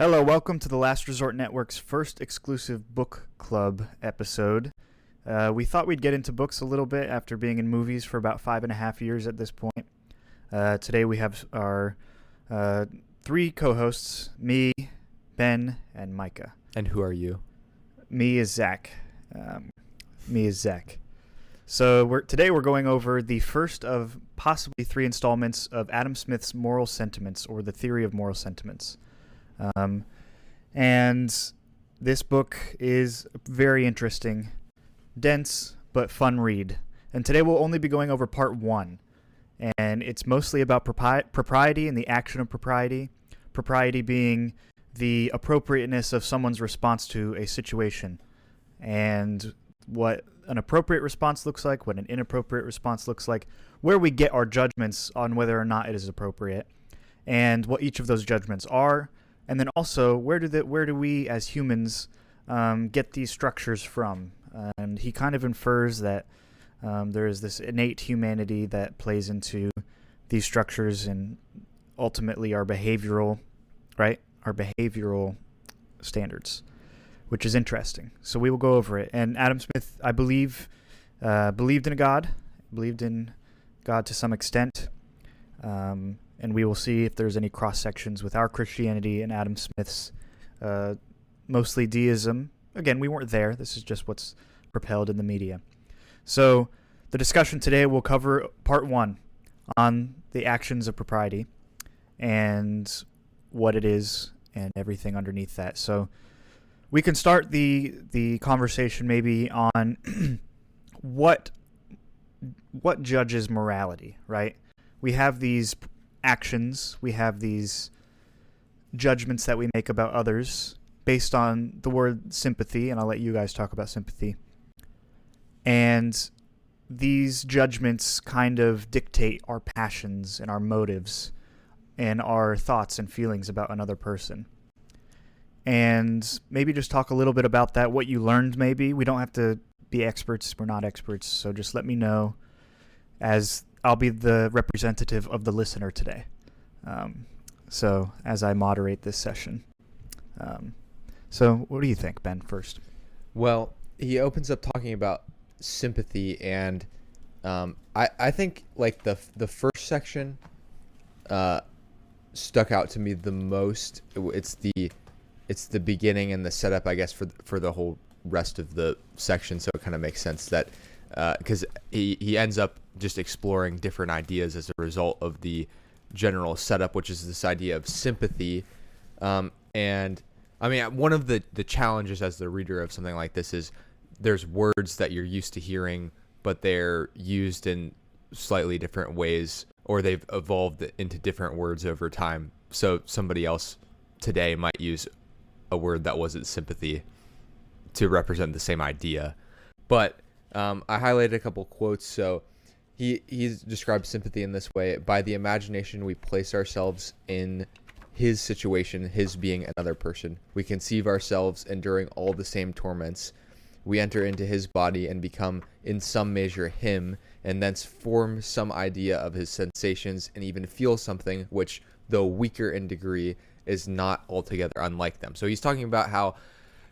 Hello, welcome to the Last Resort Network's first exclusive book club episode. We thought we'd get into books a little bit after being in movies for about 5.5 years at this point. Today we have our three co-hosts, me, Ben, and Micah. And who are you? Me is Zach. So today we're going over the first of possibly 3 installments of Adam Smith's Moral Sentiments, or the Theory of Moral Sentiments. And this book is very interesting, dense, but fun read. And today we'll only be going over part 1. And it's mostly about propriety and the action of propriety. Propriety being the appropriateness of someone's response to a situation. And what an appropriate response looks like, what an inappropriate response looks like, where we get our judgments on whether or not it is appropriate, and what each of those judgments are. And then also, where do we as humans get these structures from? And he kind of infers that there is this innate humanity that plays into these structures and ultimately our behavioral standards, which is interesting. So we will go over it. And Adam Smith, I believe, believed in God to some extent. And we will see if there's any cross-sections with our Christianity and Adam Smith's mostly deism. Again, we weren't there. This is just what's propelled in the media. So the discussion today will cover part 1 on the actions of propriety and what it is and everything underneath that. So we can start the conversation maybe on what judges morality, right? We have these actions, we have these judgments that we make about others based on the word sympathy, and I'll let you guys talk about sympathy. And these judgments kind of dictate our passions and our motives and our thoughts and feelings about another person. And maybe just talk a little bit about that, what you learned maybe. We don't have to be experts, we're not experts, so just let me know, as I'll be the representative of the listener today. So as I moderate this session. So what do you think, Ben, first? Well, he opens up talking about sympathy, and I think like the first section stuck out to me the most. It's the beginning and the setup, I guess, for the whole rest of the section. So it kind of makes sense that because he ends up just exploring different ideas as a result of the general setup, which is this idea of sympathy. And I mean, one of the challenges as the reader of something like this is there's words that you're used to hearing, but they're used in slightly different ways, or they've evolved into different words over time. So somebody else today might use a word that wasn't sympathy to represent the same idea. But I highlighted a couple quotes. So he's described sympathy in this way: by the imagination we place ourselves in his situation, his being another person. We conceive ourselves enduring all the same torments. We enter into his body and become in some measure him, and thence form some idea of his sensations and even feel something which, though weaker in degree, is not altogether unlike them. So he's talking about how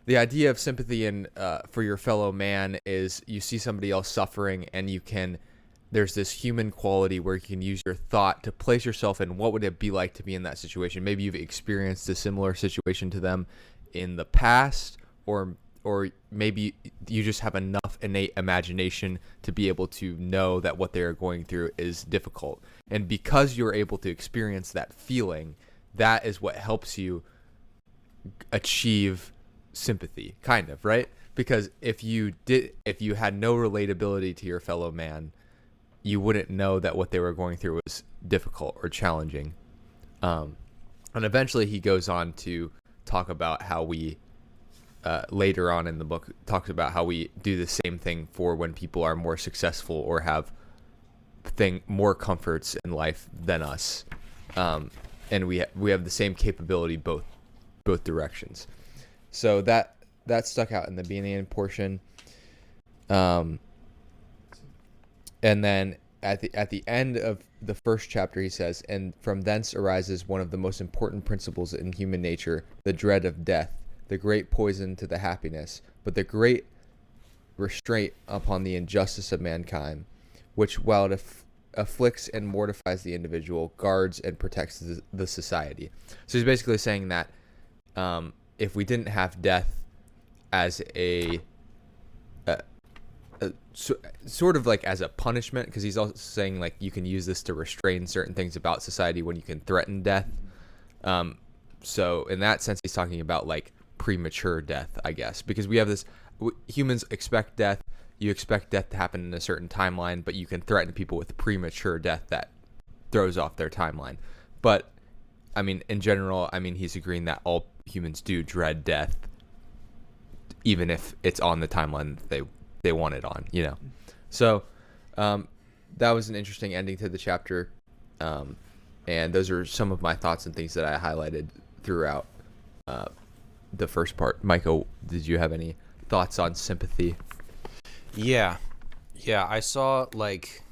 the idea of sympathy and for your fellow man is you see somebody else suffering, and there's this human quality where you can use your thought to place yourself in what would it be like to be in that situation. Maybe you've experienced a similar situation to them in the past, or maybe you just have enough innate imagination to be able to know that what they're going through is difficult. And because you're able to experience that feeling, that is what helps you achieve sympathy, kind of, right? Because if you had no relatability to your fellow man, you wouldn't know that what they were going through was difficult or challenging. And eventually he goes on to talk about how we, later on in the book, talks about how we do the same thing for when people are more successful or have more comforts in life than us. And we have the same capability both directions. So that stuck out in the beginning portion. And then at the end of the first chapter, he says, and from thence arises one of the most important principles in human nature, the dread of death, the great poison to the happiness, but the great restraint upon the injustice of mankind, which, while it afflicts and mortifies the individual, guards and protects the society. So he's basically saying that if we didn't have death as sort of like as a punishment, because he's also saying like you can use this to restrain certain things about society when you can threaten death. So in that sense, he's talking about like premature death, I guess, because we have this, humans expect death. You expect death to happen in a certain timeline, but you can threaten people with premature death that throws off their timeline. But I mean, in general, I mean, he's agreeing that all humans do dread death, even if it's on the timeline that they want it on, you know. So that was an interesting ending to the chapter, and those are some of my thoughts and things that I highlighted throughout the first part. Michael, did you have any thoughts on sympathy? Yeah, I saw like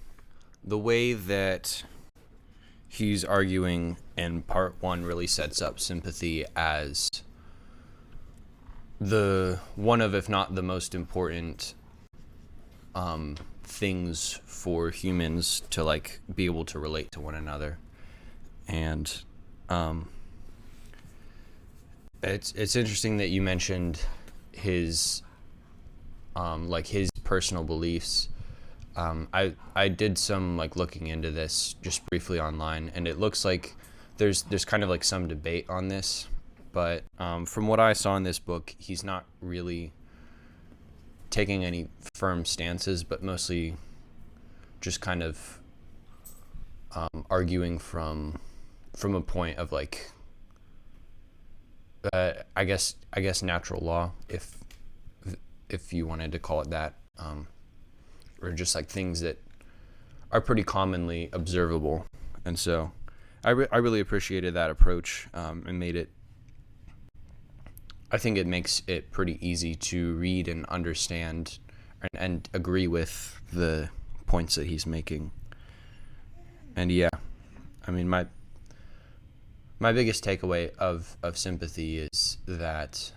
the way that he's arguing in part one really sets up sympathy as the one of, if not the most important things for humans to like be able to relate to one another. And it's interesting that you mentioned his like his personal beliefs. I did some like looking into this just briefly online, and it looks like there's kind of like some debate on this, but from what I saw in this book, he's not really taking any firm stances, but mostly just kind of arguing from a point of like I guess natural law, if you wanted to call it that, or just like things that are pretty commonly observable. And so I really appreciated that approach, and made it, I think it makes it pretty easy to read and understand and agree with the points that he's making. And yeah, I mean, my biggest takeaway of sympathy is that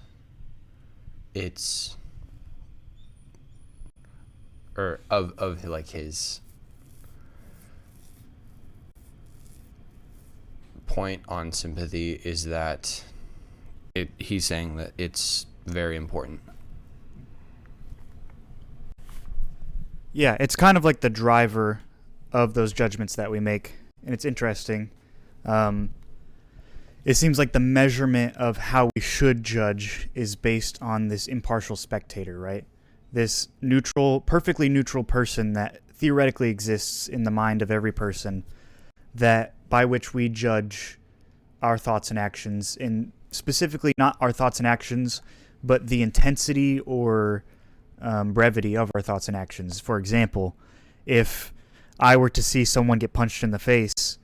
it's, or of like his point on sympathy is that he's saying that it's very important. Yeah, it's kind of like the driver of those judgments that we make, and it's interesting. It seems like the measurement of how we should judge is based on this impartial spectator, right? This neutral, perfectly neutral person that theoretically exists in the mind of every person, that by which we judge our thoughts and actions, and specifically not our thoughts and actions, but the intensity or brevity of our thoughts and actions. For example, if I were to see someone get punched in the face,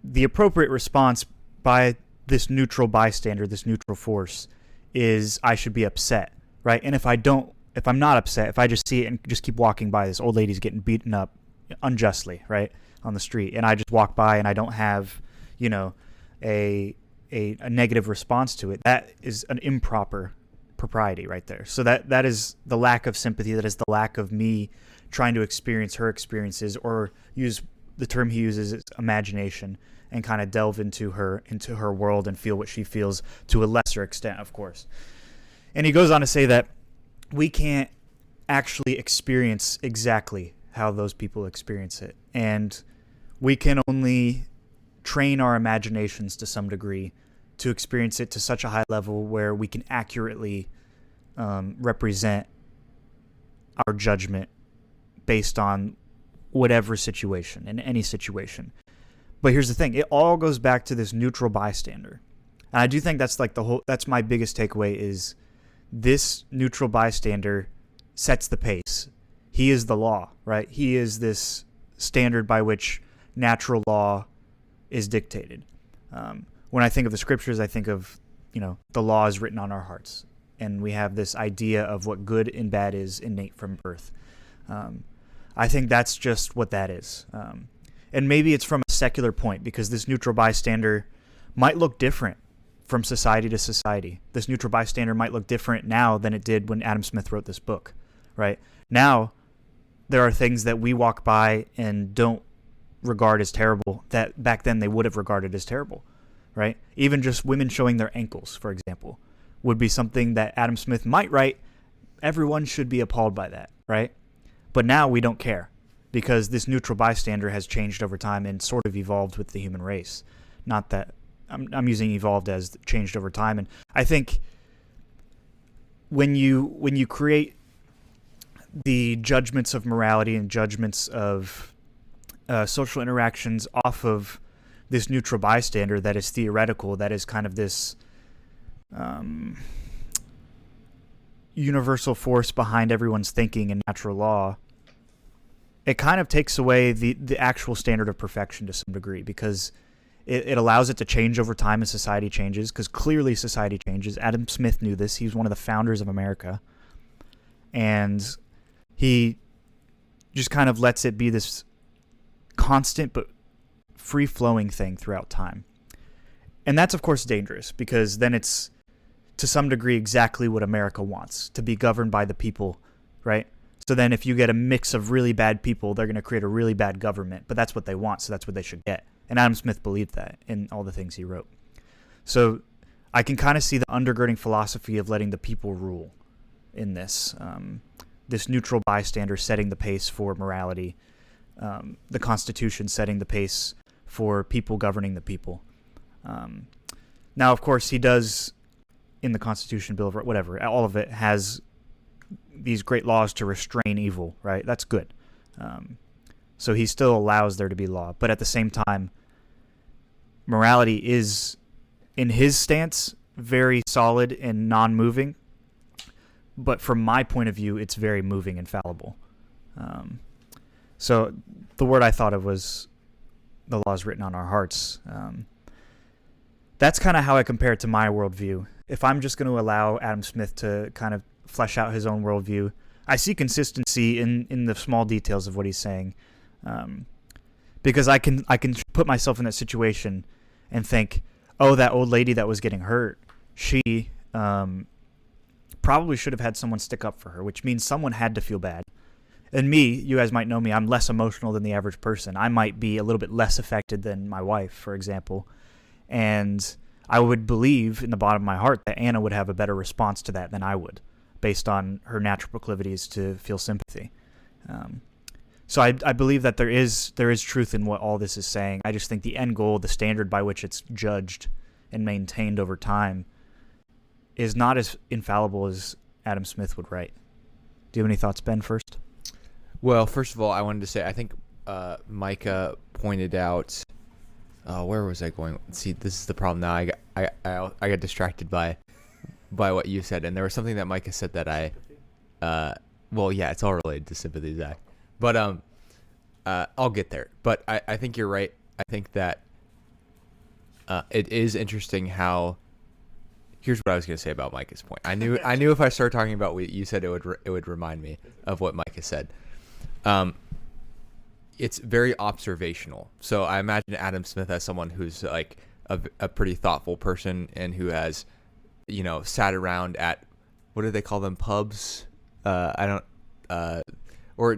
the appropriate response by this neutral bystander, this neutral force, is I should be upset, right? And if I'm not upset, if I just see it and just keep walking by, this old lady's getting beaten up unjustly, right, on the street, and I just walk by and I don't have, a negative response to it, that is an improper propriety right there. So that is the lack of sympathy. That is the lack of me trying to experience her experiences, or use the term he uses is imagination, and kind of delve into her world and feel what she feels to a lesser extent, of course. And he goes on to say that we can't actually experience exactly how those people experience it, and we can only train our imaginations to some degree to experience it to such a high level where we can accurately represent our judgment based on whatever situation, in any situation. But here's the thing, it all goes back to this neutral bystander. And I do think that's like that's my biggest takeaway, is this neutral bystander sets the pace. He is the law, right? He is this standard by which natural law is dictated. When I think of the scriptures, I think of, the law is written on our hearts. And we have this idea of what good and bad is innate from birth. I think that's just what that is. And maybe it's from a secular point, because this neutral bystander might look different from society to society. This neutral bystander might look different now than it did when Adam Smith wrote this book, right? Now, there are things that we walk by and don't regard as terrible that back then they would have regarded as terrible, right? Even just women showing their ankles, for example, would be something that Adam Smith might write. Everyone should be appalled by that, right? But now we don't care, because this neutral bystander has changed over time and sort of evolved with the human race. Not that I'm using evolved as changed over time. And I think when you create the judgments of morality and judgments of social interactions off of this neutral bystander that is theoretical, that is kind of this universal force behind everyone's thinking and natural law, it kind of takes away the actual standard of perfection to some degree, because it allows it to change over time as society changes, because clearly society changes. Adam Smith knew this. He was one of the founders of America. And he just kind of lets it be this constant but free-flowing thing throughout time. And that's, of course, dangerous, because then it's, to some degree, exactly what America wants, to be governed by the people, right? So then if you get a mix of really bad people, they're going to create a really bad government. But that's what they want, so that's what they should get. And Adam Smith believed that in all the things he wrote. So I can kind of see the undergirding philosophy of letting the people rule in this. This neutral bystander setting the pace for morality. The Constitution setting the pace for people governing the people. Now, of course, he does, in the Constitution, Bill of Rights, whatever, all of it has these great laws to restrain evil, right? That's good. So he still allows there to be law. But at the same time, morality is, in his stance, very solid and non-moving. But from my point of view, it's very moving and fallible. So the word I thought of was the laws written on our hearts. That's kind of how I compare it to my worldview. If I'm just going to allow Adam Smith to kind of flesh out his own worldview, I see consistency in the small details of what he's saying. Because I can put myself in that situation and think, oh, that old lady that was getting hurt, she probably should have had someone stick up for her, which means someone had to feel bad. And me, you guys might know me, I'm less emotional than the average person. I might be a little bit less affected than my wife, for example. And I would believe in the bottom of my heart that Anna would have a better response to that than I would, based on her natural proclivities to feel sympathy. So I believe that there is truth in what all this is saying. I just think the end goal, the standard by which it's judged and maintained over time, is not as infallible as Adam Smith would write. Do you have any thoughts, Ben, first? Well, first of all, I wanted to say, I think Micah pointed out, where was I going? See, this is the problem now. I got distracted by what you said, and there was something that Micah said that well, yeah, it's all related to sympathy, Zach. But I'll get there. But I think you're right. I think that it is interesting how. Here's what I was going to say about Micah's point. I knew if I started talking about what you said, it would remind me of what Micah said. It's very observational. So I imagine Adam Smith as someone who's like a pretty thoughtful person and who has, sat around at, what do they call them, pubs? Or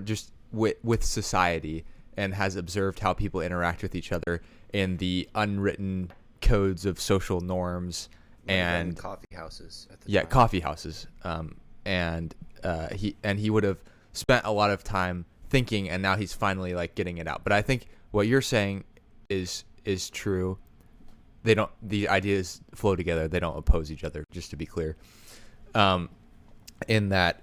just with society, and has observed how people interact with each other and the unwritten codes of social norms. And coffee houses at the time. Coffee houses. He would have spent a lot of time thinking, and now he's finally like getting it out. But I think what you're saying is true. The ideas flow together. They don't oppose each other, just to be clear. In that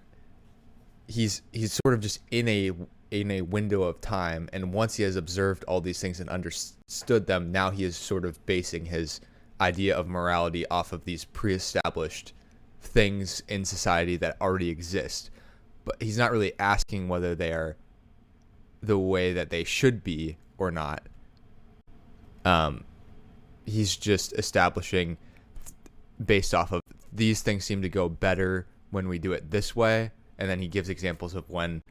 he's sort of just in a window of time, and once he has observed all these things and understood them, now he is sort of basing his idea of morality off of these pre-established things in society that already exist. But he's not really asking whether they are the way that they should be or not. He's just establishing based off of these things seem to go better when we do it this way, and then he gives examples of when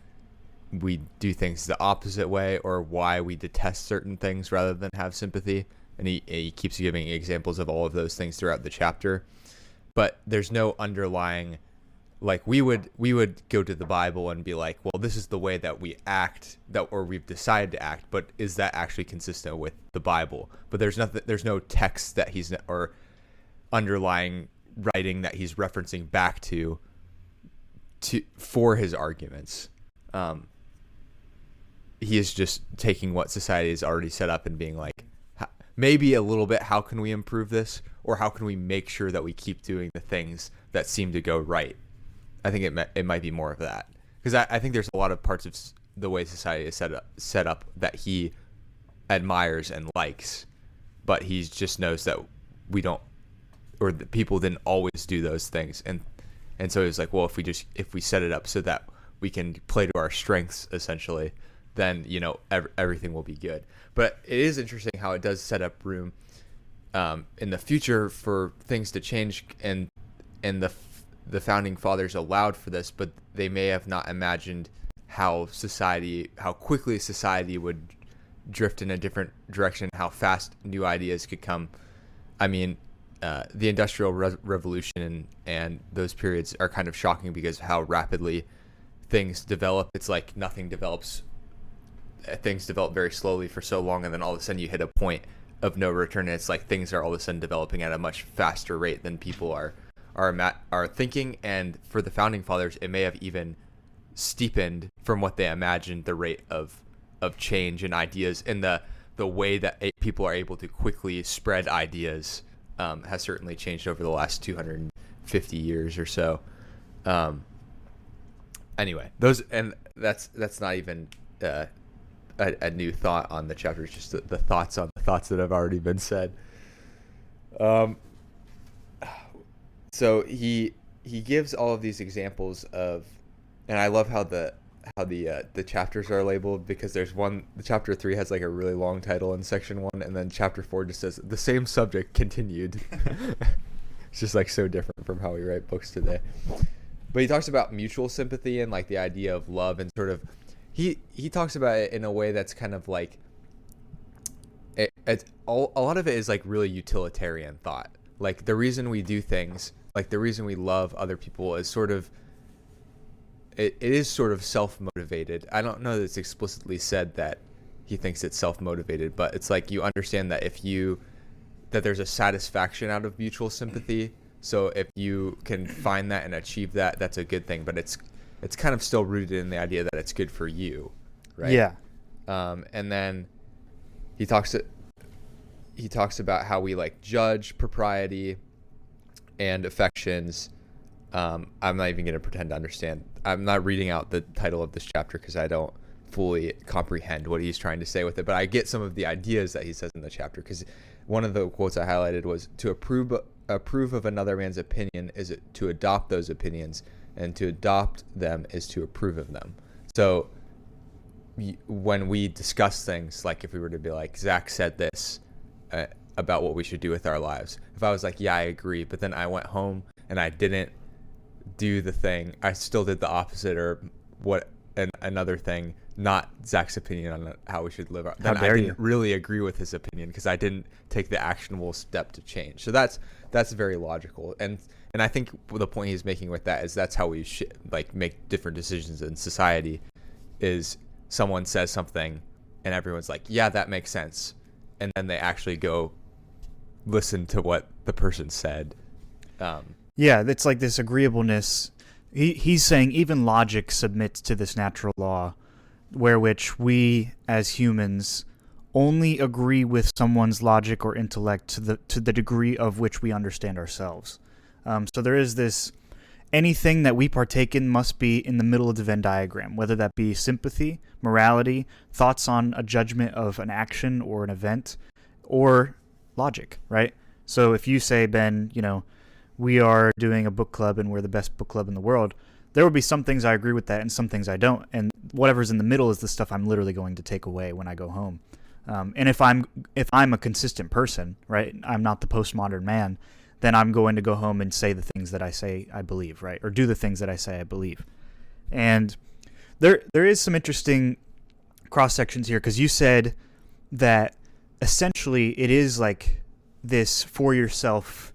we do things the opposite way, or why we detest certain things rather than have sympathy. And he keeps giving examples of all of those things throughout the chapter. But there's no underlying, like we would go to the Bible and be like, well, this is the way that we act, or we've decided to act, but is that actually consistent with the Bible? But there's no text that or underlying writing that he's referencing back to for his arguments. He is just taking what society has already set up and being like, maybe a little bit, how can we improve this? Or how can we make sure that we keep doing the things that seem to go right? I think it might be more of that. Because I think there's a lot of parts of the way society is set up that he admires and likes, but he just knows that we don't, or the people didn't always do those things. And so he's like, well, if we set it up so that we can play to our strengths, essentially, then, everything will be good. But it is interesting how it does set up room in the future for things to change, and the founding fathers allowed for this, but they may have not imagined how quickly society would drift in a different direction, how fast new ideas could come. I mean, the Industrial Revolution and those periods are kind of shocking because of how rapidly things develop. It's like nothing develops. Things develop very slowly for so long, and then all of a sudden you hit a point of no return, and it's like things are all of a sudden developing at a much faster rate than people are thinking. And for the founding fathers, it may have even steepened from what they imagined the rate of change and ideas, and the way that people are able to quickly spread ideas has certainly changed over the last 250 years or so. Anyway, that's not even a new thought on the chapter. It's just the thoughts on the thoughts that have already been said. So he gives all of these examples of, and I love how the chapters are labeled, because there's one, the chapter 3 has like a really long title in section 1, and then chapter 4 just says the same subject continued. It's just like so different from how we write books today. But he talks about mutual sympathy and like the idea of love, and sort of he talks about it in a way that's kind of like a lot of it is like really utilitarian thought. Like the reason we do things, like the reason we love other people is sort of it is sort of self-motivated. I don't know that it's explicitly said that he thinks it's self-motivated, but it's like you understand that that there's a satisfaction out of mutual sympathy. So if you can find that and achieve that, that's a good thing. But it's kind of still rooted in the idea that it's good for you, right? Yeah. And then he talks about how we like judge propriety and affections. I'm not even going to pretend to understand. I'm not reading out the title of this chapter because I don't fully comprehend what he's trying to say with it, but I get some of the ideas that he says in the chapter, because one of the quotes I highlighted was, to approve of another man's opinion is to adopt those opinions, and to adopt them is to approve of them. So when we discuss things, like if we were to be like, Zach said this about what we should do with our lives, if I was like, yeah, I agree, but then I went home and I didn't do the thing, I still did the opposite, or another thing, not Zach's opinion on how we should live. Then I didn't really agree with his opinion because I didn't take the actionable step to change. So that's very logical, and I think the point he's making with that is that's how we should like make different decisions in society. Is someone says something and everyone's like, yeah, that makes sense, and then they actually go listen to what the person said. Yeah, it's like this agreeableness. He's saying even logic submits to this natural law, where which we as humans only agree with someone's logic or intellect to the degree of which we understand ourselves. So there is this, anything that we partake in must be in the middle of the Venn diagram, whether that be sympathy, morality, thoughts on a judgment of an action or an event, or logic, right? So if you say, Ben, we are doing a book club and we're the best book club in the world, there will be some things I agree with that and some things I don't. And whatever's in the middle is the stuff I'm literally going to take away when I go home. And if I'm a consistent person, right, I'm not the postmodern man, then I'm going to go home and say the things that I say I believe, right, or do the things that I say I believe. And there is some interesting cross sections here, because you said that essentially it is like this for yourself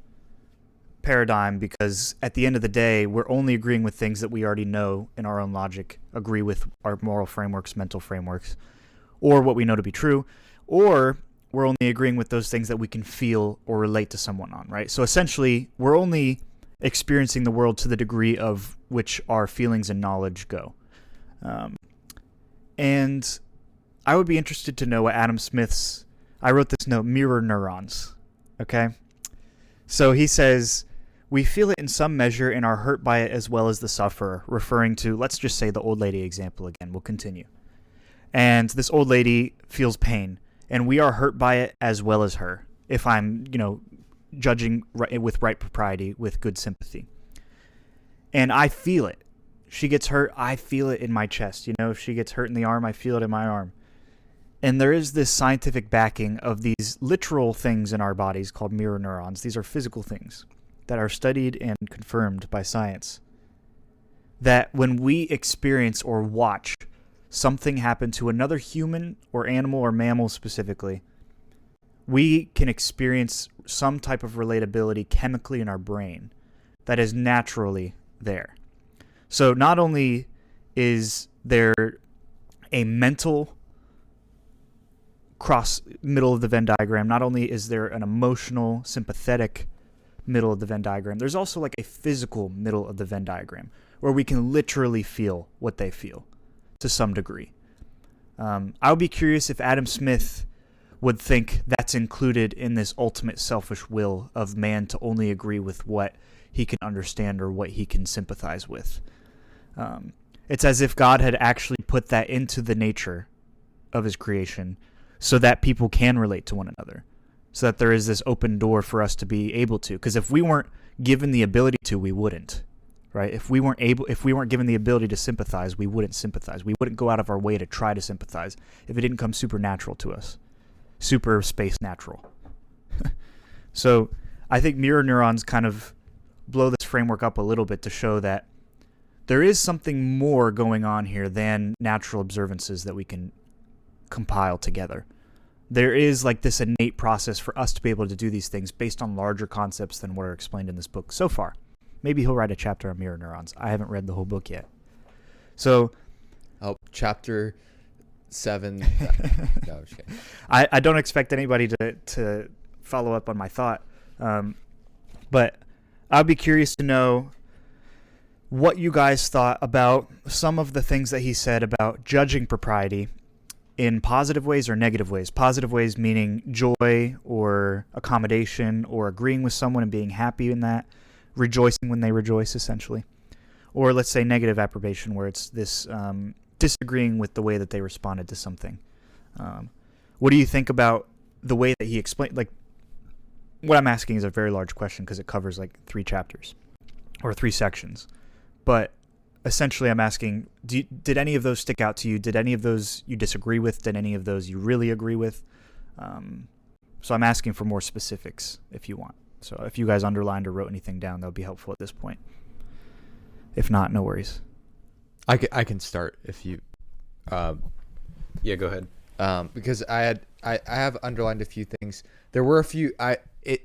paradigm, because at the end of the day, we're only agreeing with things that we already know in our own logic, agree with our moral frameworks, mental frameworks, or what we know to be true, or we're only agreeing with those things that we can feel or relate to someone on, right? So essentially, we're only experiencing the world to the degree of which our feelings and knowledge go. And I would be interested to know what Adam Smith's, I wrote this note, mirror neurons, okay? So he says, we feel it in some measure and are hurt by it as well as the sufferer, referring to, let's just say the old lady example again, we'll continue. And this old lady feels pain, and we are hurt by it as well as her, if I'm, judging with right propriety, with good sympathy. And I feel it. She gets hurt, I feel it in my chest. If she gets hurt in the arm, I feel it in my arm. And there is this scientific backing of these literal things in our bodies called mirror neurons. These are physical things that are studied and confirmed by science. That when we experience or watch something happen to another human or animal or mammal specifically, we can experience some type of relatability chemically in our brain that is naturally there. So not only is there a mental cross middle of the Venn diagram, not only is there an emotional, sympathetic middle of the Venn diagram, there's also like a physical middle of the Venn diagram where we can literally feel what they feel to some degree. I would be curious if Adam Smith would think that's included in this ultimate selfish will of man to only agree with what he can understand or what he can sympathize with. It's as if God had actually put that into the nature of his creation so that people can relate to one another, so that there is this open door for us to be able to. Because if we weren't given the ability to, we wouldn't, right? If we weren't given the ability to sympathize, we wouldn't sympathize. We wouldn't go out of our way to try to sympathize if it didn't come supernatural to us, super space natural. So I think mirror neurons kind of blow this framework up a little bit to show that there is something more going on here than natural observances that we can compile together. There is like this innate process for us to be able to do these things based on larger concepts than what are explained in this book so far. Maybe he'll write a chapter on mirror neurons. I haven't read the whole book yet. So, chapter 7. No, I'm just kidding. I don't expect anybody to follow up on my thought. But I'd be curious to know what you guys thought about some of the things that he said about judging propriety in positive ways or negative ways. Positive ways meaning joy or accommodation or agreeing with someone and being happy in that, rejoicing when they rejoice, essentially. Or let's say negative approbation, where it's this disagreeing with the way that they responded to something. What do you think about the way that he explained? Like, what I'm asking is a very large question because it covers like 3 chapters or 3 sections. But essentially, I'm asking, did any of those stick out to you? Did any of those you disagree with? Did any of those you really agree with? So I'm asking for more specifics if you want. So if you guys underlined or wrote anything down, that would be helpful at this point. If not, no worries. I can start if you. Yeah, go ahead. Because I have underlined a few things. There were a few.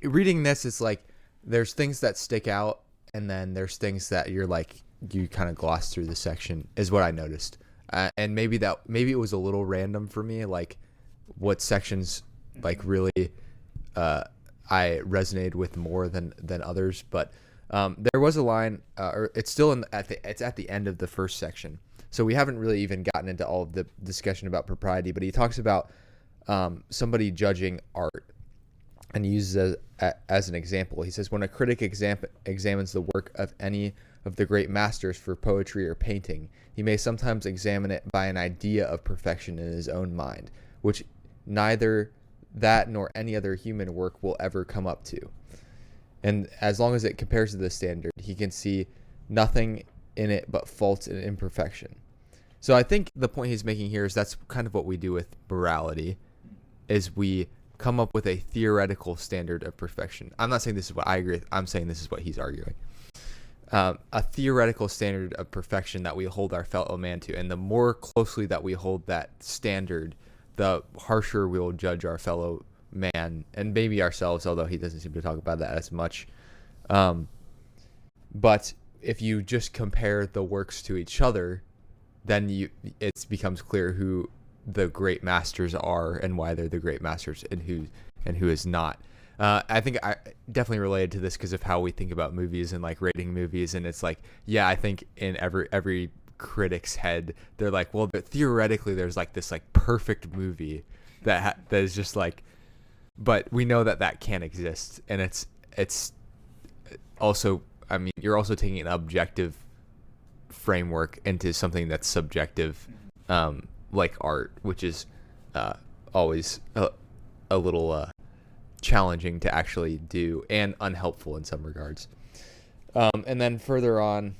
Reading this is like there's things that stick out, and then there's things that you're like you kind of gloss through the section is what I noticed. And maybe it was a little random for me, like what sections like really I resonated with more than others. But there was a line, or it's still it's at the end of the first section. So we haven't really even gotten into all of the discussion about propriety, but he talks about somebody judging art, and he uses as an example. He says, when a critic examines the work of any of the great masters for poetry or painting, he may sometimes examine it by an idea of perfection in his own mind, which neither that nor any other human work will ever come up to. And as long as it compares to the standard, he can see nothing in it but faults and imperfection. So I think the point he's making here is that's kind of what we do with morality, is we come up with a theoretical standard of perfection. I'm not saying this is what I agree with. I'm saying this is what he's arguing. a theoretical standard of perfection that we hold our fellow man to. And the more closely that we hold that standard, the harsher we'll judge our fellow man and maybe ourselves, although he doesn't seem to talk about that as much. But if you just compare the works to each other, then it becomes clear who the great masters are and why they're the great masters and who is not. I think I definitely related to this because of how we think about movies and like rating movies. And it's like, yeah, I think in every critic's head, they're like, well, theoretically there's like this like perfect movie that is just like, but we know that can't exist. And it's also, I mean, you're also taking an objective framework into something that's subjective, like art, which is always a little challenging to actually do and unhelpful in some regards. And then further on,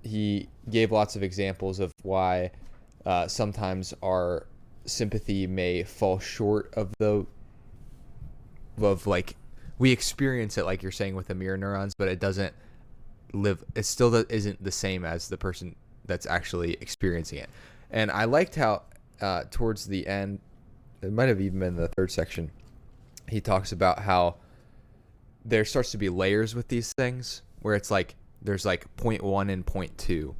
he gave lots of examples of why sometimes our sympathy may fall short of like we experience it, like you're saying, with the mirror neurons, but it doesn't live. It still isn't the same as the person that's actually experiencing it. And I liked how towards the end, it might have even been the third section, he talks about how there starts to be layers with these things where it's like there's like point 1 and point 2.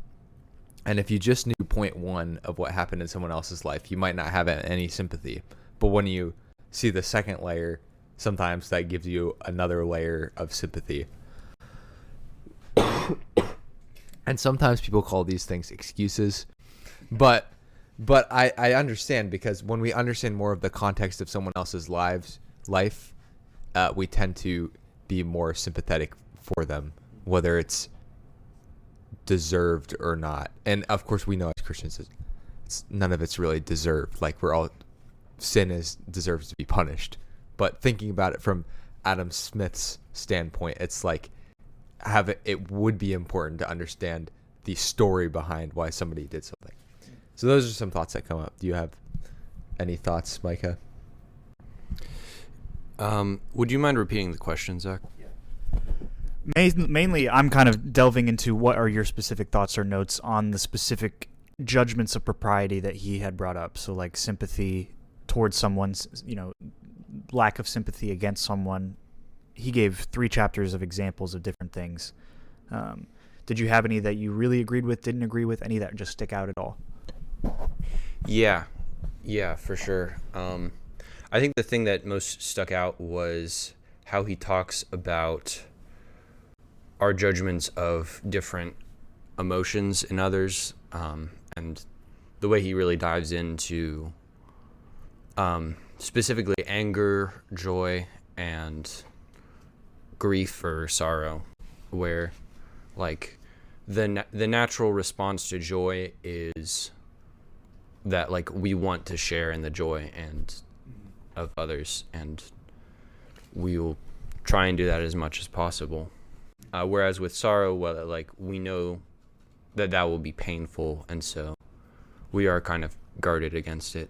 And if you just knew point 1 of what happened in someone else's life, you might not have any sympathy. But when you see the second layer, sometimes that gives you another layer of sympathy. And sometimes people call these things excuses. But I understand, because when we understand more of the context of someone else's life, we tend to be more sympathetic for them, whether it's deserved or not. And of course, we know as Christians, none of it's really deserved. Like, sin deserves to be punished. But thinking about it from Adam Smith's standpoint, it's like it would be important to understand the story behind why somebody did something. So those are some thoughts that come up. Do you have any thoughts, Micah? Would you mind repeating the question, Zach? Mainly, I'm kind of delving into what are your specific thoughts or notes on the specific judgments of propriety that he had brought up. So, like sympathy towards someone's, lack of sympathy against someone. He gave 3 chapters of examples of different things. Did you have any that you really agreed with, didn't agree with, any that just stick out at all? Yeah, for sure. I think the thing that most stuck out was how he talks about our judgments of different emotions in others, and the way he really dives into specifically anger, joy, and grief or sorrow, where like the natural response to joy is that like we want to share in the joy and of others, and we will try and do that as much as possible. Whereas with sorrow, well, like we know that will be painful, and so we are kind of guarded against it.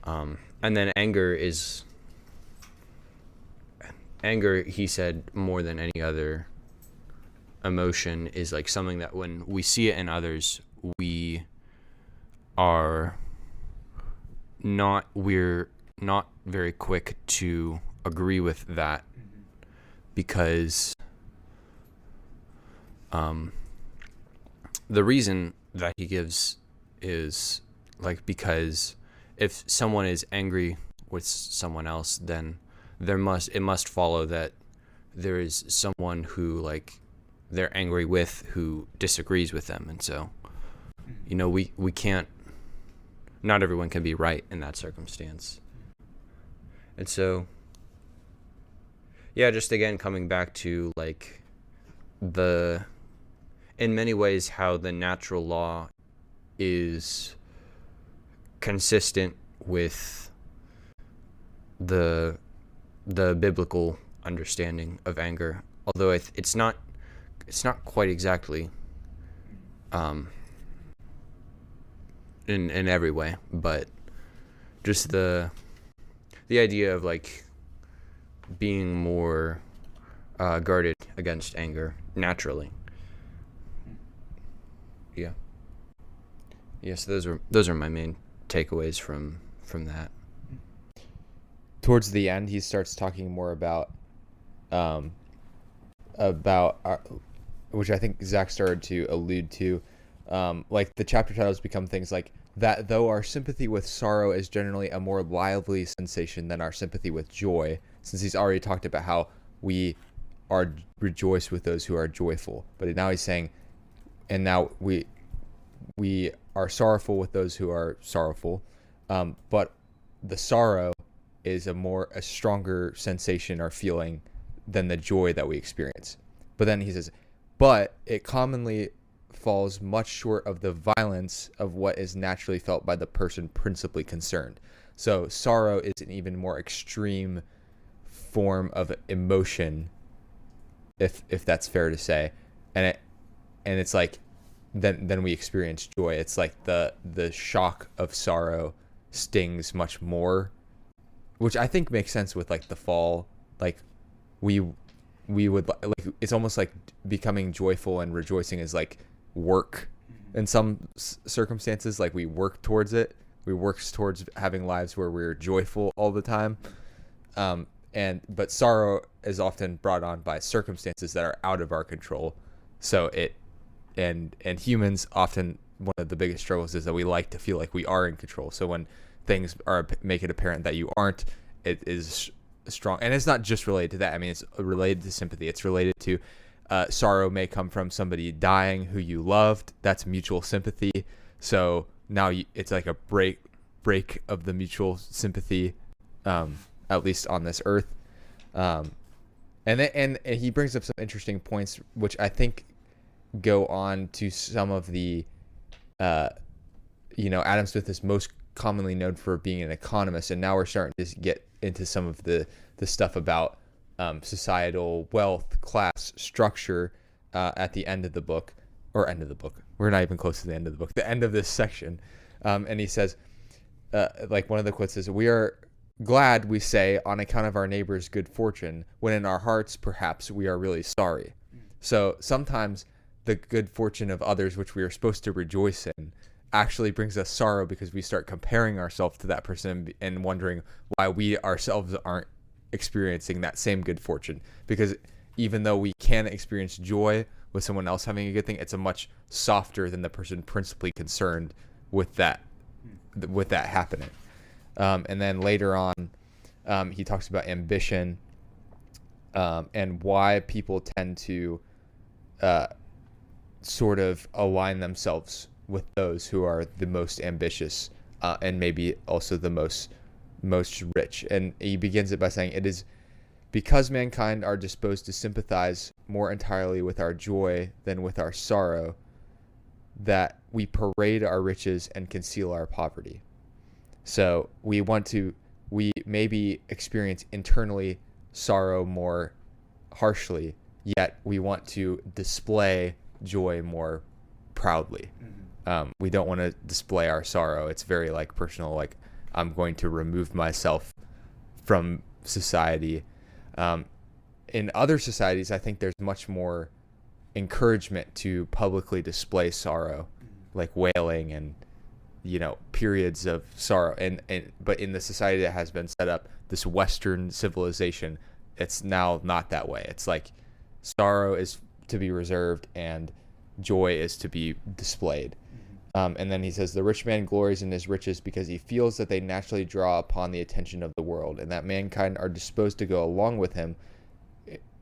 And then anger, he said, more than any other emotion, is like something that when we see it in others, we're not very quick to agree with that, because the reason that he gives is like, because if someone is angry with someone else, then it must follow that there is someone who like they're angry with who disagrees with them. And so, we can't, not everyone can be right in that circumstance. And so, yeah, just again, coming back to like in many ways, how the natural law is consistent with the biblical understanding of anger, although it's not quite exactly in every way, but just the idea of like being more guarded against anger naturally. Yeah. Yes, those are my main takeaways from that. Towards the end, he starts talking more about which I think Zach started to allude to. Like the chapter titles become things like that, though our sympathy with sorrow is generally a more lively sensation than our sympathy with joy, since he's already talked about how we are rejoiced with those who are joyful. But now he's saying, and now we are sorrowful with those who are sorrowful. But the sorrow is a stronger sensation or feeling than the joy that we experience. But then he says, but it commonly falls much short of the violence of what is naturally felt by the person principally concerned. So sorrow is an even more extreme form of emotion, if that's fair to say, and it's like then we experience joy. It's like the shock of sorrow stings much more, which I think makes sense with like the fall. Like we would like, it's almost like becoming joyful and rejoicing is like work in some circumstances. Like we work towards it. We work towards having lives where we're joyful all the time. But sorrow is often brought on by circumstances that are out of our control. So and humans often, one of the biggest struggles is that we like to feel like we are in control. So when things make it apparent that you aren't, it is strong. And it's not just related to that. I mean, it's related to sympathy. It's related to sorrow may come from somebody dying who you loved. That's mutual sympathy. So now it's like a break of the mutual sympathy, at least on this earth. And he brings up some interesting points, which I think go on to some of the, Adam Smith is most commonly known for being an economist, and now we're starting to get into some of the stuff about societal wealth, class structure at the end of the book. We're not even close to the end of the book. The end of this section, and he says, like one of the quotes is, "We are glad, we say, on account of our neighbor's good fortune, when in our hearts perhaps we are really sorry." So sometimes the good fortune of others, which we are supposed to rejoice in, actually brings us sorrow because we start comparing ourselves to that person and wondering why we ourselves aren't experiencing that same good fortune. Because even though we can experience joy with someone else having a good thing, it's a much softer than the person principally concerned with that happening. And then later on, he talks about ambition and why people tend to sort of align themselves with those who are the most ambitious and maybe also the most rich. And he begins it by saying, "It is because mankind are disposed to sympathize more entirely with our joy than with our sorrow that we parade our riches and conceal our poverty." So we maybe experience internally sorrow more harshly, yet we want to display joy more proudly. We don't want to display our sorrow. It's very like personal, like I'm going to remove myself from society. In other societies, I think there's much more encouragement to publicly display sorrow, like wailing and periods of sorrow. But in the society that has been set up, this Western civilization, it's now not that way. It's like sorrow is to be reserved and joy is to be displayed. And then he says, "The rich man glories in his riches because he feels that they naturally draw upon the attention of the world, and that mankind are disposed to go along with him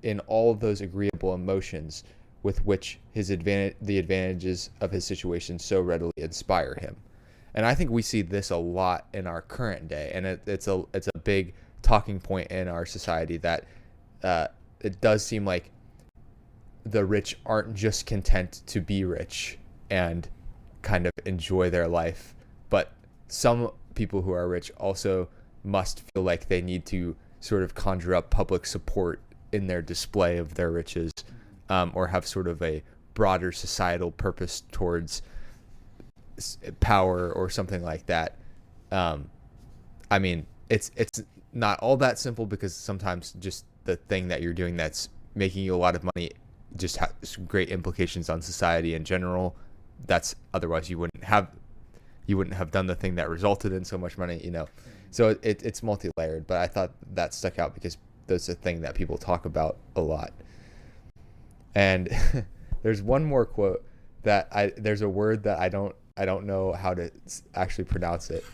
in all of those agreeable emotions with which the advantages of his situation so readily inspire him." And I think we see this a lot in our current day, and it's a big talking point in our society that it does seem like the rich aren't just content to be rich and kind of enjoy their life, but some people who are rich also must feel like they need to sort of conjure up public support in their display of their riches, or have sort of a broader societal purpose towards power or something like that. I mean, it's not all that simple, because sometimes just the thing that you're doing that's making you a lot of money just has great implications on society in general. That's otherwise you wouldn't have done the thing that resulted in so much money, you know. So it's multi-layered, but I thought that stuck out because that's a thing that people talk about a lot. And there's one more quote that there's a word that I don't know how to actually pronounce it,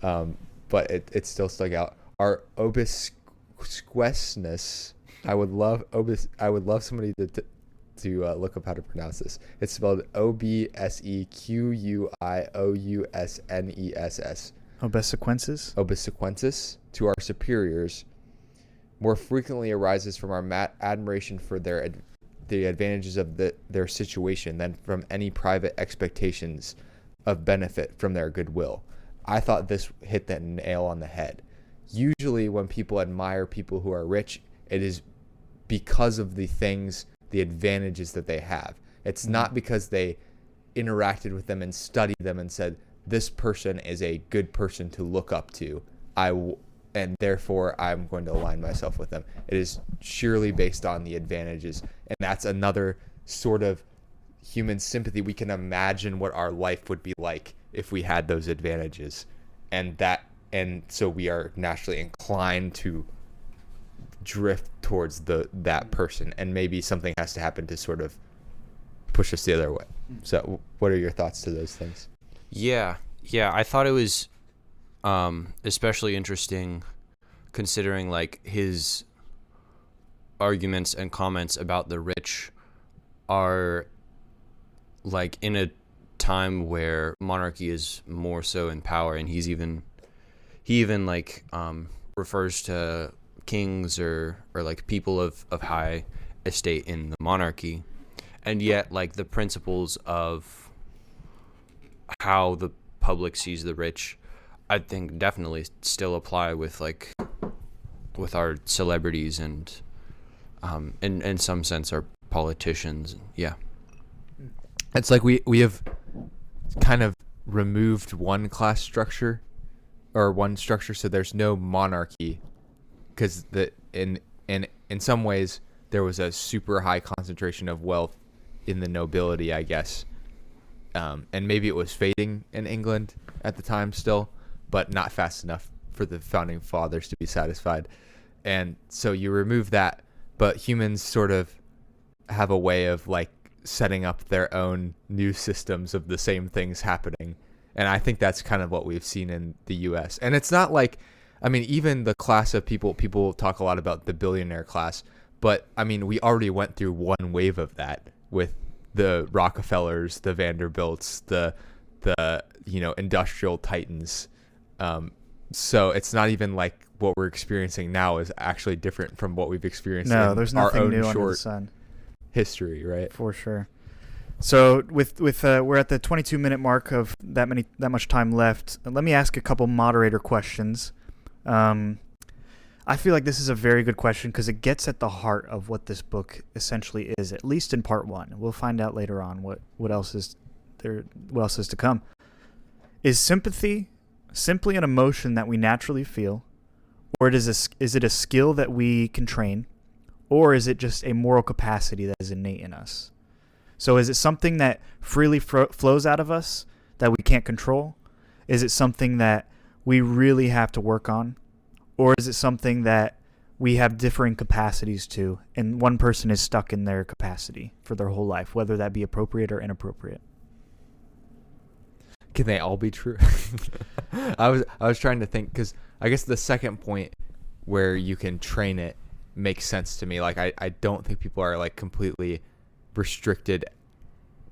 but it still stuck out. Our obsequiousness. I would love somebody to look up how to pronounce this. It's spelled obsequioussness. Obsequences to our superiors more frequently arises from our admiration for the advantages of their situation than from any private expectations of benefit from their goodwill. I thought this hit the nail on the head. Usually when people admire people who are rich, it is because of the advantages that they have. It's not because they interacted with them and studied them and said, this person is a good person to look up to, and therefore I'm going to align myself with them. It is surely based on the advantages. And that's another sort of human sympathy. We can imagine what our life would be like if we had those advantages. And so we are naturally inclined to drift towards that person, and maybe something has to happen to sort of push us the other way. So what are your thoughts to those things? Yeah, I thought it was especially interesting considering like his arguments and comments about the rich are like in a time where monarchy is more so in power, and he even like refers to kings or like people of high estate in the monarchy, and yet like the principles of how the public sees the rich, I think definitely still apply with our celebrities and in some sense our politicians. Yeah, it's like we have kind of removed one class structure or one structure, so there's no monarchy, because in some ways there was a super high concentration of wealth in the nobility, I guess. And maybe it was fading in England at the time still, but not fast enough for the founding fathers to be satisfied. And so you remove that, but humans sort of have a way of like setting up their own new systems of the same things happening. And I think that's kind of what we've seen in the US. And it's not like, I mean, even the class of people talk a lot about the billionaire class, but I mean, we already went through one wave of that with the Rockefellers, the Vanderbilts, the industrial titans. So it's not even like what we're experiencing now is actually different from what we've experienced in there's our nothing own new under the short sun. History, right? For sure. So with we're at the 22-minute mark of that much time left. Let me ask a couple moderator questions. I feel like this is a very good question because it gets at the heart of what this book essentially is, at least in part one. We'll find out later on what else is there, what else is to come. Is sympathy simply an emotion that we naturally feel, or is it a skill that we can train, or is it just a moral capacity that is innate in us? So is it something that freely flows out of us that we can't control? Is it something that we really have to work on? Or is it something that we have differing capacities to, and one person is stuck in their capacity for their whole life, whether that be appropriate or inappropriate? Can they all be true? I was trying to think, because I guess the second point where you can train it makes sense to me. Like I don't think people are like completely restricted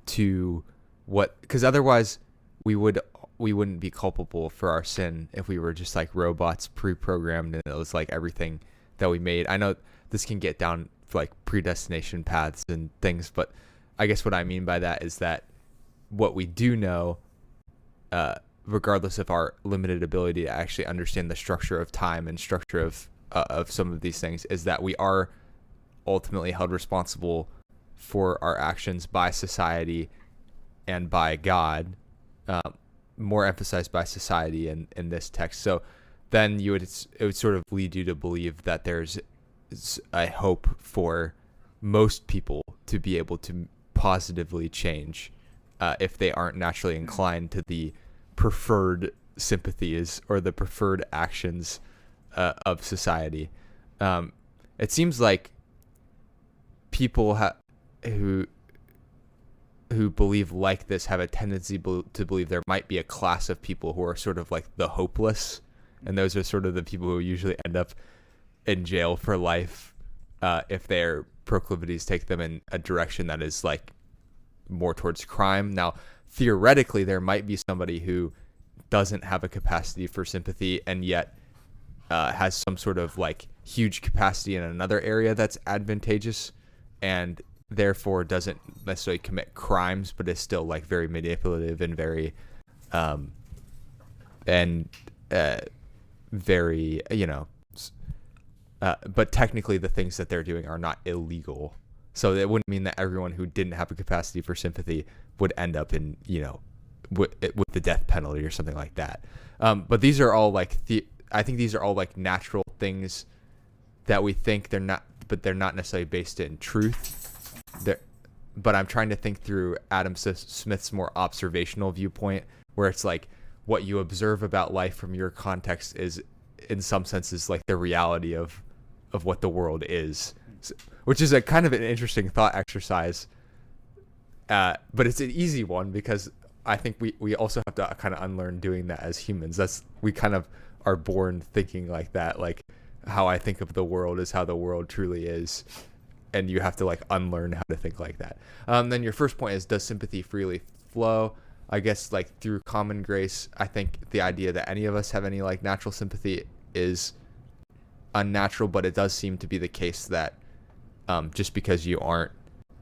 to what, because otherwise we wouldn't be culpable for our sin if we were just like robots pre-programmed and it was like everything that we made. I know this can get down like predestination paths and things, but I guess what I mean by that is that what we do know, regardless of our limited ability to actually understand the structure of time and structure of some of these things, is that we are ultimately held responsible for our actions by society and by God, more emphasized by society in this text. So then it would sort of lead you to believe that there's a hope for most people to be able to positively change if they aren't naturally inclined to the preferred sympathies or the preferred actions of society. It seems like people who believe like this have a tendency to believe there might be a class of people who are sort of like the hopeless, and those are sort of the people who usually end up in jail for life if their proclivities take them in a direction that is like more towards crime. Now, theoretically, there might be somebody who doesn't have a capacity for sympathy and yet has some sort of like huge capacity in another area that's advantageous, and therefore doesn't necessarily commit crimes, but is still like very manipulative and very very, but technically the things that they're doing are not illegal. So it wouldn't mean that everyone who didn't have a capacity for sympathy would end up in, with the death penalty or something like that. But these are all like, I think these are all like natural things that we think they're not, but they're not necessarily based in truth. But I'm trying to think through Adam Smith's more observational viewpoint, where it's like what you observe about life from your context is, in some senses, like the reality of what the world is, which is a kind of an interesting thought exercise. But it's an easy one because I think we also have to kind of unlearn doing that as humans. We kind of are born thinking like that, like how I think of the world is how the world truly is. And you have to like unlearn how to think like that. Then your first point is, does sympathy freely flow? I guess like through common grace, I think the idea that any of us have any like natural sympathy is unnatural, but it does seem to be the case that just because you aren't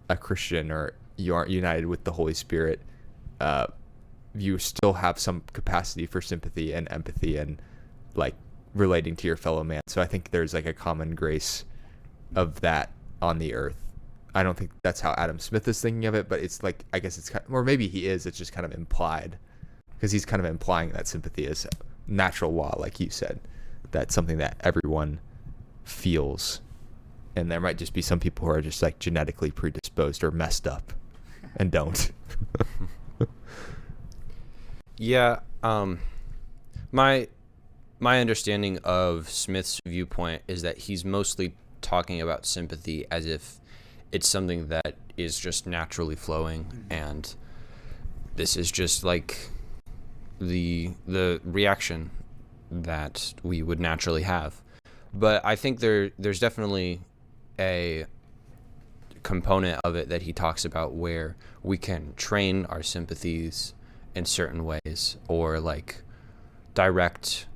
a Christian or you aren't united with the Holy Spirit, you still have some capacity for sympathy and empathy and like relating to your fellow man. So I think there's like a common grace of that on the earth. I don't think that's how Adam Smith is thinking of it, but it's like, I guess it's kind of, or maybe he is, it's just kind of implied, because he's kind of implying that sympathy is natural law, like you said. That's something that everyone feels, and there might just be some people who are just like genetically predisposed or messed up and don't. Yeah, my understanding of Smith's viewpoint is that he's mostly talking about sympathy as if it's something that is just naturally flowing, and this is just like the reaction that we would naturally have. But I think there's definitely a component of it that he talks about where we can train our sympathies in certain ways, or like direct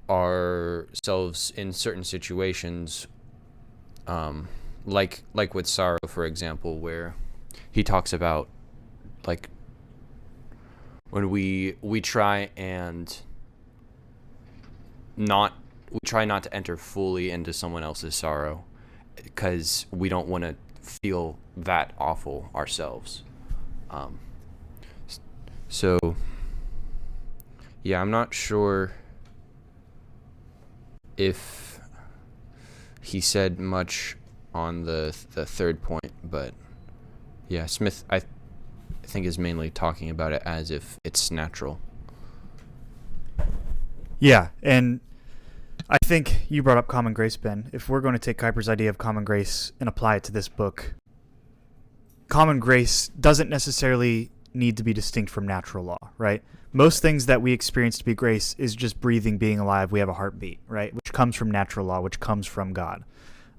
ourselves in certain situations, like with sorrow, for example, where he talks about like when we try not to enter fully into someone else's sorrow because we don't want to feel that awful ourselves. So yeah, I'm not sure if he said much on the third point, but yeah, Smith I think is mainly talking about it as if it's natural. Yeah, and I think you brought up common grace, Ben. If we're going to take Kuyper's idea of common grace and apply it to this book, common grace doesn't necessarily need to be distinct from natural law, right? Most things that we experience to be grace is just breathing, being alive. We have a heartbeat, right? Which comes from natural law, which comes from God.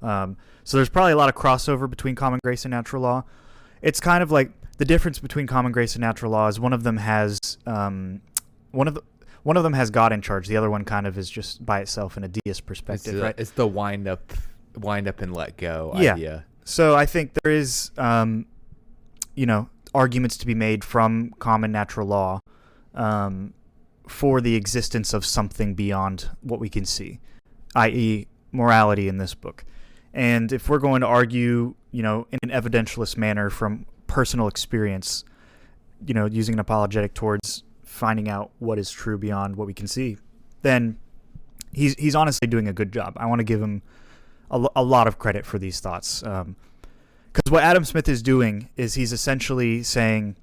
So there's probably a lot of crossover between common grace and natural law. It's kind of like the difference between common grace and natural law is one of them has one of them has God in charge. The other one kind of is just by itself in a deist perspective, right? It's the wind up and let go Yeah. idea. So I think there is, arguments to be made from common natural law for the existence of something beyond what we can see, i.e. morality in this book. And if we're going to argue, in an evidentialist manner from personal experience, using an apologetic towards finding out what is true beyond what we can see, then he's honestly doing a good job. I want to give him a lot of credit for these thoughts. Because what Adam Smith is doing is he's essentially saying,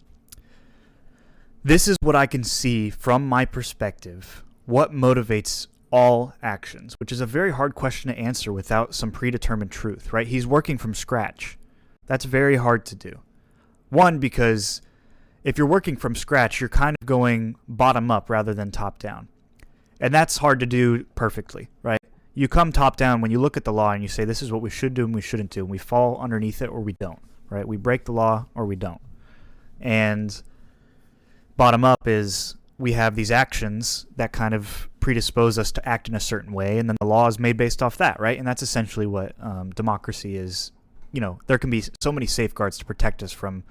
this is what I can see from my perspective, what motivates all actions, which is a very hard question to answer without some predetermined truth, right? He's working from scratch. That's very hard to do. One, because if you're working from scratch, you're kind of going bottom up rather than top down. And that's hard to do perfectly, right? You come top down when you look at the law and you say, this is what we should do and we shouldn't do. And we fall underneath it or we don't, right? We break the law or we don't. And bottom up is we have these actions that kind of predispose us to act in a certain way, and then the law is made based off that, right? And that's essentially what democracy is. There can be so many safeguards to protect us from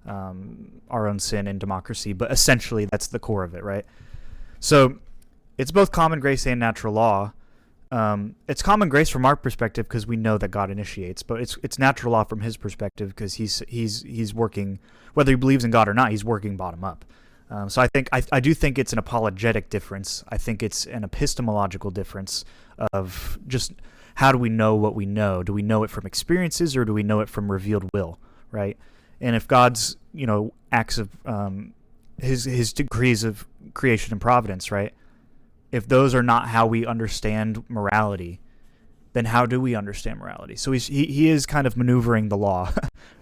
our own sin in democracy, but essentially that's the core of it, right? So it's both common grace and natural law. It's common grace from our perspective because we know that God initiates, but it's natural law from his perspective because he's working, whether he believes in God or not, he's working bottom up. So I do think it's an apologetic difference. I think it's an epistemological difference of just how do we know what we know? Do we know it from experiences or do we know it from revealed will, right? And if God's acts of his decrees of creation and providence, right? If those are not how we understand morality, then how do we understand morality? So he is kind of maneuvering the law,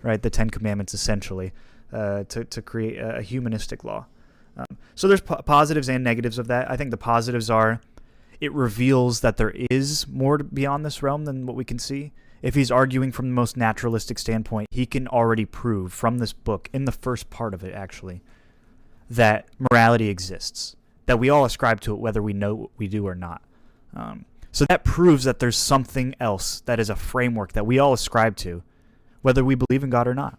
right? The Ten Commandments essentially to create a humanistic law. So there's positives and negatives of that. I think the positives are it reveals that there is more beyond this realm than what we can see. If he's arguing from the most naturalistic standpoint, he can already prove from this book, in the first part of it actually, that morality exists, that we all ascribe to it whether we know what we do or not. So that proves that there's something else that is a framework that we all ascribe to, whether we believe in God or not.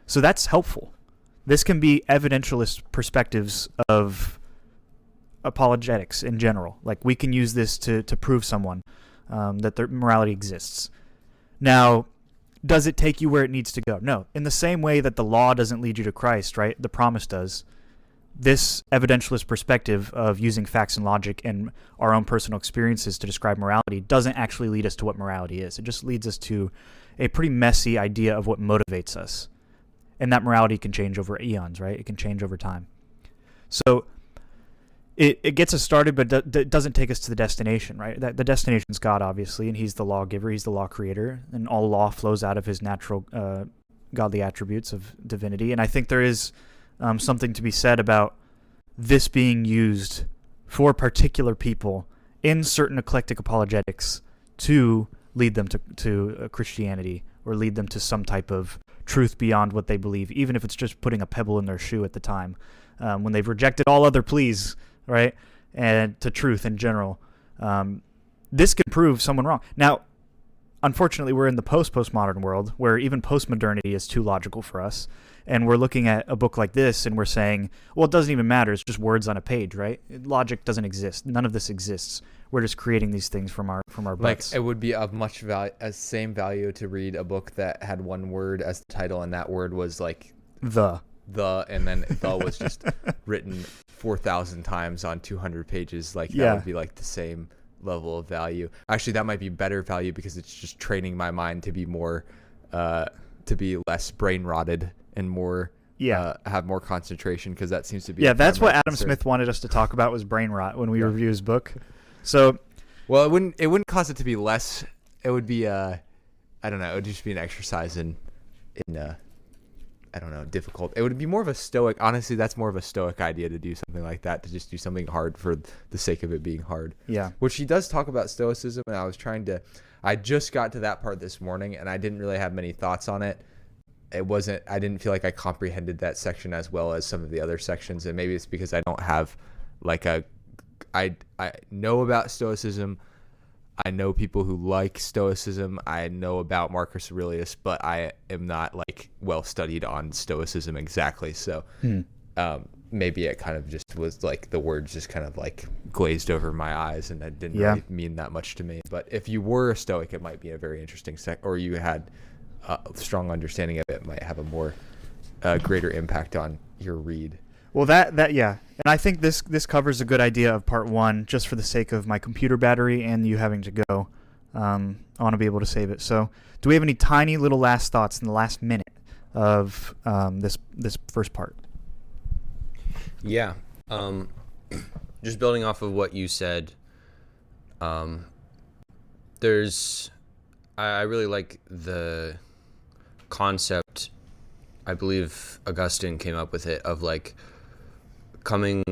So that's helpful. This can be evidentialist perspectives of apologetics in general. Like we can use this to prove someone that their morality exists. Now, does it take you where it needs to go? No. In the same way that the law doesn't lead you to Christ, right? The promise does. This evidentialist perspective of using facts and logic and our own personal experiences to describe morality doesn't actually lead us to what morality is. It just leads us to a pretty messy idea of what motivates us. And that morality can change over eons, right? It can change over time. So it gets us started, but it doesn't take us to the destination, right? The destination is God, obviously, and he's the lawgiver, he's the law creator, and all law flows out of his natural godly attributes of divinity. And I think there is something to be said about this being used for particular people in certain eclectic apologetics to lead them to Christianity or lead them to some type of truth beyond what they believe, even if it's just putting a pebble in their shoe at the time, when they've rejected all other pleas, right, and to truth in general. This can prove someone wrong. Now, unfortunately, we're in the postmodern world where even postmodernity is too logical for us, and we're looking at a book like this and we're saying, well, it doesn't even matter. It's just words on a page, right? Logic doesn't exist. None of this exists. We're just creating these things from our butts. Like it would be of much value, as same value to read a book that had one word as the title, and that word was like the, and then the was just written 4,000 times on 200 pages. Like that would be like the same level of value. Actually, that might be better value because it's just training my mind to be more, to be less brain rotted and more, have more concentration, because that seems to be. Yeah, that's what Adam Smith wanted us to talk about, was brain rot when we review his book. So, well, it wouldn't cause it to be less. It would be I don't know. It would just be an exercise in I don't know, difficult. It would be more of a stoic. Honestly, that's more of a stoic idea to do something like that, to just do something hard for the sake of it being hard. Yeah. Which he does talk about stoicism, and I just got to that part this morning, and I didn't really have many thoughts on it. I didn't feel like I comprehended that section as well as some of the other sections, and maybe it's because I don't have like I know about stoicism. I know people who like stoicism. I know about Marcus Aurelius, but I am not like well studied on stoicism exactly. So maybe it kind of just was like the words just kind of like glazed over my eyes, and it didn't really mean that much to me. But if you were a Stoic, it might be a very interesting or you had a strong understanding of it, might have a more greater impact on your read. Well, that yeah, and I think this covers a good idea of part one, just for the sake of my computer battery and you having to go. I want to be able to save it. So do we have any tiny little last thoughts in the last minute of this first part? Yeah. Just building off of what you said, I really like the concept. I believe Augustine came up with it, of like coming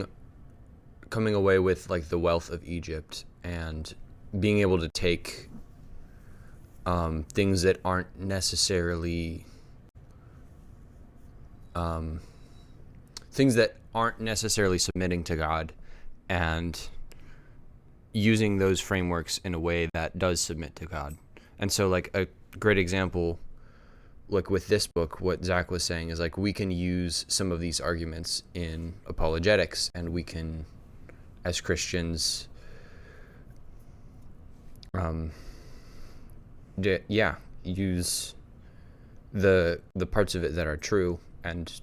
away with like the wealth of Egypt and being able to take things that aren't necessarily submitting to God, and using those frameworks in a way that does submit to God. And so like a great example, like with this book, what Zach was saying is like we can use some of these arguments in apologetics, and we can, as Christians, use the parts of it that are true and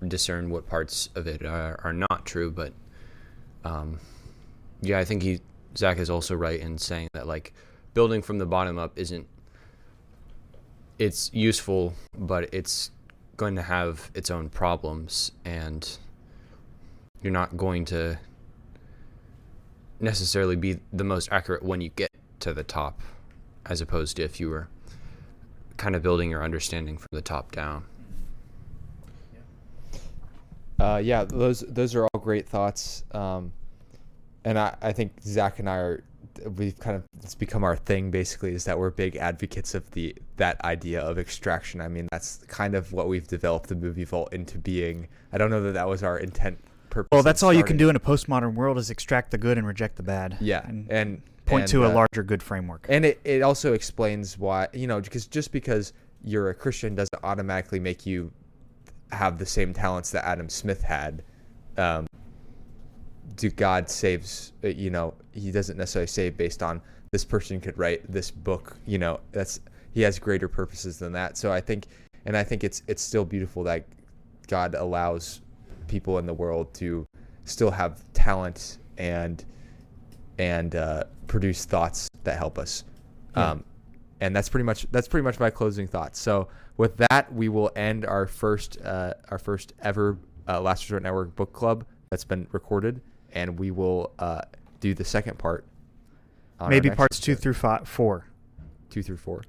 discern what parts of it are not true. But I think Zach is also right in saying that like building from the bottom up it's useful, but it's going to have its own problems, and you're not going to necessarily be the most accurate when you get to the top, as opposed to if you were kind of building your understanding from the top down. Those are all great thoughts. And I think Zach and I it's become our thing, basically, is that we're big advocates of that idea of extraction. I mean, that's kind of what we've developed the Movie Vault into being. I don't know that was our intent purpose. Well, that's all you can do in a postmodern world, is extract the good and reject the bad. Yeah. And point to a larger good framework. And it also explains why, because you're a Christian doesn't automatically make you have the same talents that Adam Smith had. God saves, he doesn't necessarily save based on this person could write this book, he has greater purposes than that. So I think it's still beautiful that God allows people in the world to still have talent and produce thoughts that help us. Yeah. And that's pretty much my closing thoughts. So with that, we will end our first ever Last Resort Network book club that's been recorded, and we will do the second part. Maybe parts 2 through 4. 2 through 4.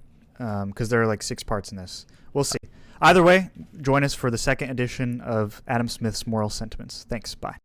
Because there are like 6 parts in this. We'll see. Either way, join us for the second edition of Adam Smith's Moral Sentiments. Thanks. Bye.